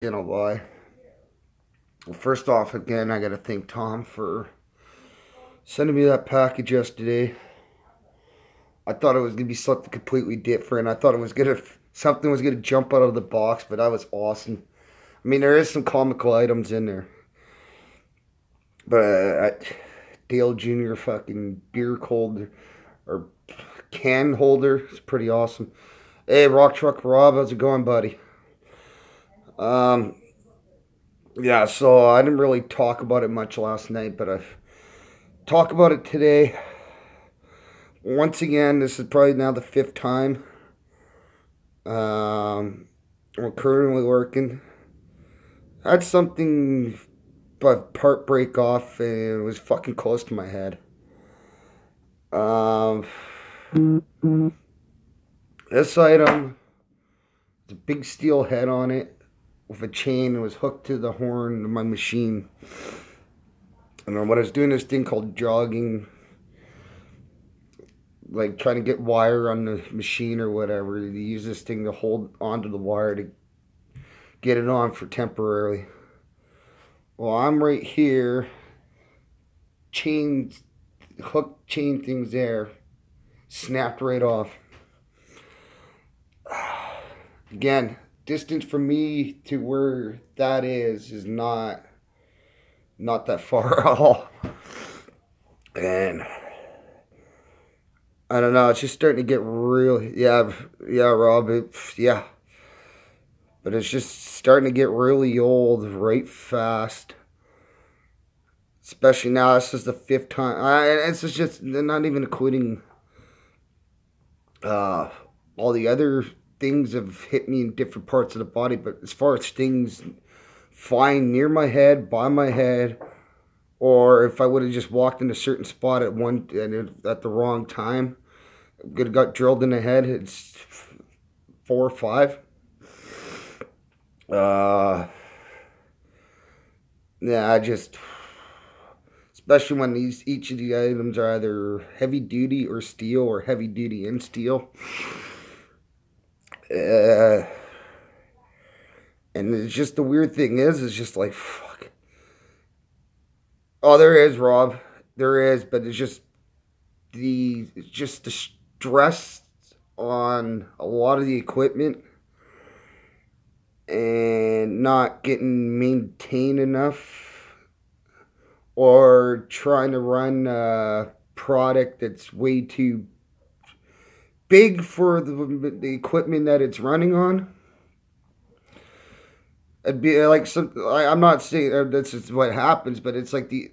Gonna lie. Well, first off, again, I gotta thank Tom for sending me that package yesterday. I thought it was gonna be something completely different. I thought it was gonna something was gonna jump out of the box, but that was awesome. I mean, there is some comical items in there, but Dale Jr. fucking beer holder or can holder is pretty awesome. Hey, Rock Truck Rob, how's it going, buddy? Um, yeah, so I didn't really talk about it much last night, but I talk about it today. Once again, this is probably now the fifth time. I'm currently working. I had something but part break off and it was fucking close to my head. Um, this item, it's a big steel head on it with a chain. It was hooked to the horn of my machine. And what I was doing this thing called jogging, like trying to get wire on the machine or whatever. You use this thing to hold onto the wire to get it on for temporarily. Well, I'm right here, chain, hook chain things there, snapped right off. Again, distance from me to where that is not that far at all. And I don't know, it's just starting to get real. Yeah, Rob. Yeah, but it's just starting to get really old right fast. Especially now, this is the fifth time. It's just not even including uh, all the other things have hit me in different parts of the body. But as far as things flying near my head, by my head, or if I would have just walked in a certain spot at the wrong time, could have got drilled in the head. It's 4 or 5. Uh, yeah, I just, especially when each of the items are either heavy duty or steel or heavy duty and steel. Uh, and it's just the weird thing is, it's just like fuck. Oh, there is, Rob. There is, but it's just the stress on a lot of the equipment and not getting maintained enough or trying to run a product that's way too big for the equipment that it's running on. It'd be like I'm not saying this is what happens, but it's like the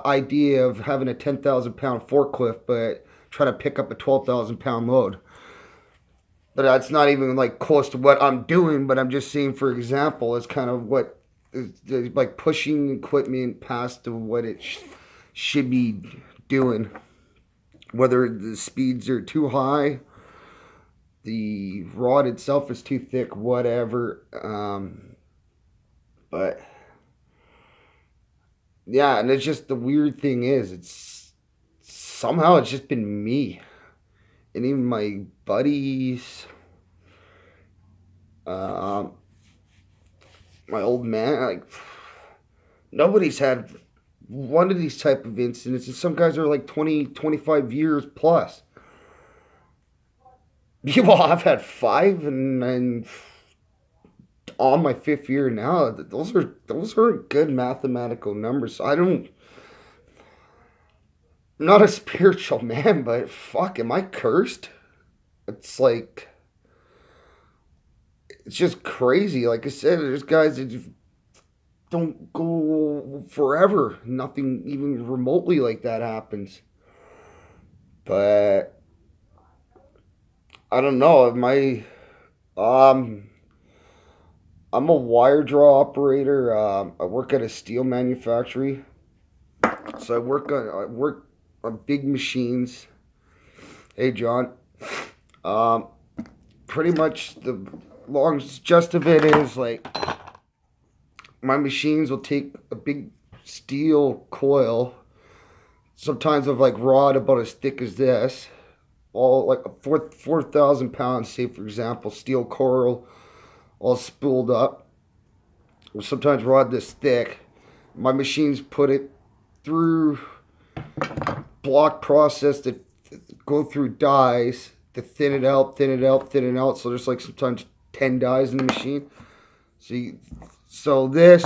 idea of having a 10,000 pound forklift, but trying to pick up a 12,000 pound load. But that's not even like close to what I'm doing. But I'm just saying, for example, it's kind of what is like pushing equipment past to what it should be doing. Whether the speeds are too high, the rod itself is too thick, whatever. But yeah, and it's just the weird thing is, it's somehow it's just been me and even my buddies, um, my old man. Like nobody's had one of these type of incidents, and some guys are like 20, 25 years plus. Well, I've had five, and on my fifth year now. Those are good mathematical numbers. So I'm not a spiritual man, but fuck, am I cursed? It's like it's just crazy. Like I said, there's guys that just don't go forever. Nothing even remotely like that happens. But I don't know. Um I'm a wire draw operator. I work at a steel manufactory, so I work on big machines. Hey, John. Um, Pretty much the long gist of it is like my machines will take a big steel coil, sometimes of like rod about as thick as this, all like a 4,000 pounds, say for example, steel coil, all spooled up. sometimes rod this thick. My machines put it through block process to go through dies to thin it out, thin it out, thin it out. So there's like sometimes 10 dies in the machine. So this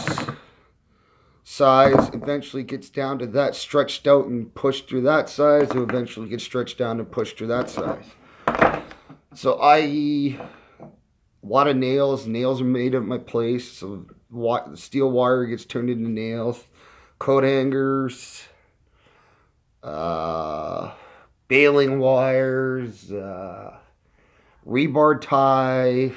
size eventually gets down to that, stretched out and pushed through that size. It eventually gets stretched down and pushed through that size. So i.e. a lot of nails. Nails are made at my place. So steel wire gets turned into nails. Coat hangers. Baling wires. Rebar tie.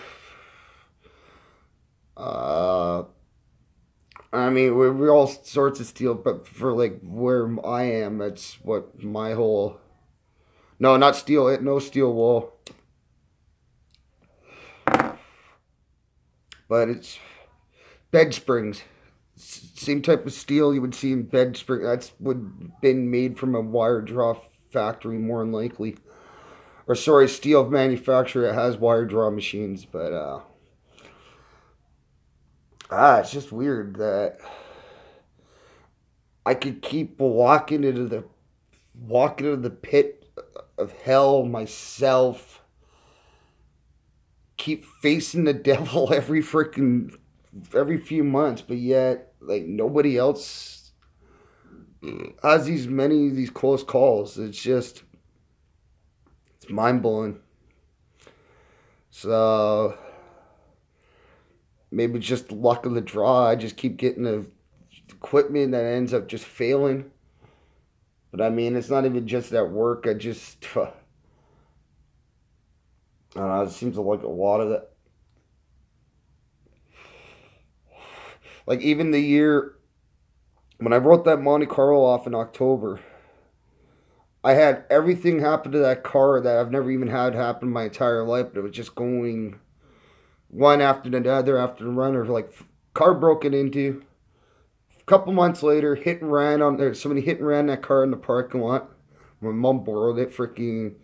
I mean, we're all sorts of steel, but for like where I am, that's what my whole. No, not steel. No steel wool. But it's bed springs. Same type of steel you would see in bed spring. That's would been made from a wire draw factory more than likely. Or sorry, steel manufacturer that has wire draw machines, but it's just weird that I could keep walking into the pit of hell myself. Keep facing the devil every few months, but yet like nobody else has these close calls. It's mind blowing. So maybe it's just luck of the draw. I just keep getting the equipment that ends up just failing. But I mean, it's not even just at work. I don't know. It seems like a lot of that. Like even the year when I wrote that Monte Carlo off in October, I had everything happen to that car that I've never even had happen my entire life. But it was just going one after the other, like car broken into. A couple months later, somebody hit and ran that car in the parking lot. My mom borrowed it. Freaking,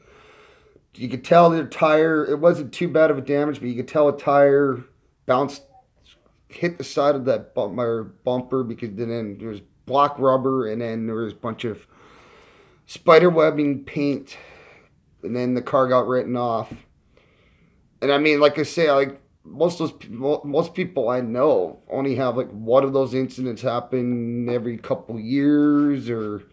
you could tell the tire. It wasn't too bad of a damage, but you could tell a tire bounced, hit the side of that bumper because then there was black rubber and then there was a bunch of spider webbing paint, and then the car got written off. And I mean, like I say, like most people I know only have like one of those incidents happen every couple years, or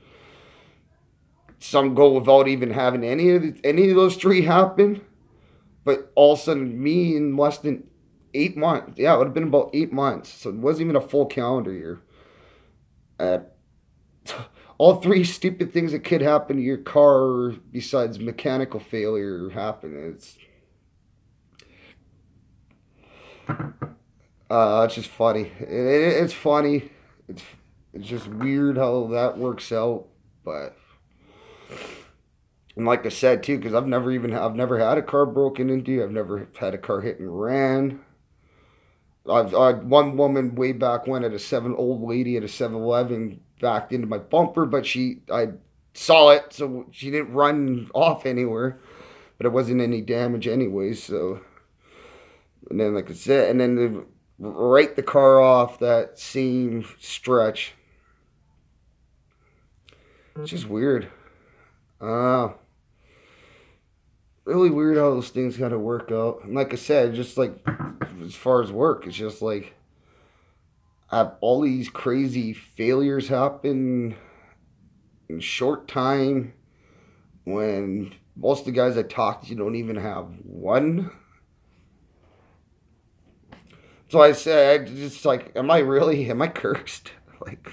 some go without even having any of those three happen. But all of a sudden, me in less than 8 months, yeah, it would have been about 8 months, so it wasn't even a full calendar year. Uh, all three stupid things that could happen to your car besides mechanical failure happen. It's just funny. It's funny. It's just weird how that works out. But and like I said too, because I've never had a car broken into. I've never had a car hit and ran. I had one woman way back when at old lady at a 7-Eleven backed into my bumper, but I saw it, so she didn't run off anywhere. But it wasn't any damage anyways. So, and then like I said, and then they write the car off that same stretch. It's just weird. Really weird how those things gotta work out. And like I said, just like as far as work, it's just like I have all these crazy failures happen in short time when most of the guys I talk to don't even have one. So I said, just like, am I cursed? Like,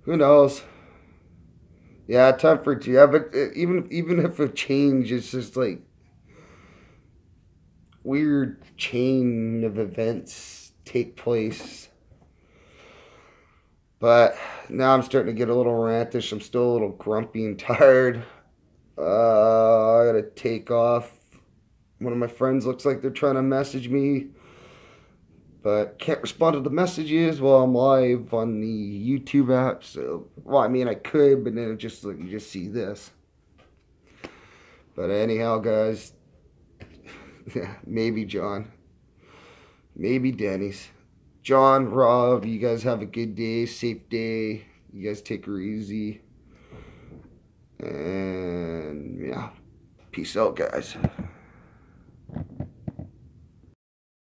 who knows? Yeah, time for it. Yeah, but even if a change, it's just like weird chain of events take place. But now I'm starting to get a little rantish. I'm still a little grumpy and tired. I gotta take off. One of my friends looks like they're trying to message me, but can't respond to the messages while I'm live on the YouTube app. So, well, I mean, I could, but then it just like you just see this. But anyhow, guys, maybe John. Maybe Denny's. John, Rob, you guys have a good day, safe day. You guys take her easy. And yeah, peace out, guys.